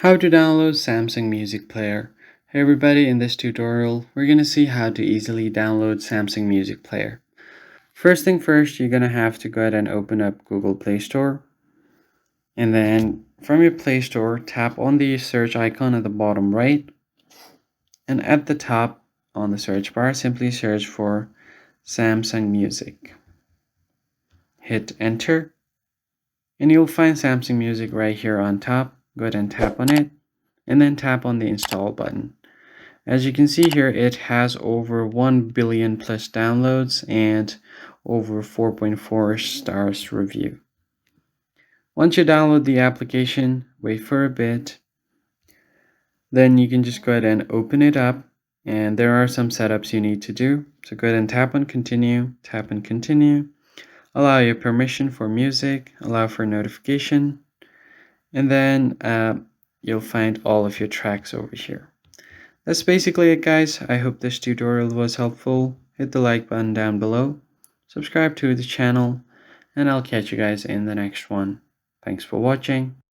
How to download Samsung Music Player. Hey everybody, in this tutorial, we're going to see how to easily download Samsung Music Player. First thing first, you're going to have to go ahead and open up Google Play Store. And then from your Play Store, tap on the search icon at the bottom right. And at the top on the search bar, simply search for Samsung Music. Hit enter. And you'll find Samsung Music right here on top. Go ahead and tap on it. And then tap on the install button. As you can see here, it has over 1 billion plus downloads and over 4.4 stars review. Once you download the application, wait for a bit. Then you can just go ahead and open it up, and there are some setups you need to do. So go ahead and tap on continue, tap on continue, allow your permission for music, allow for notification, and then you'll find all of your tracks over here. That's basically it, guys. I hope this tutorial was helpful. Hit the like button down below, subscribe to the channel, and I'll catch you guys in the next one. Thanks for watching.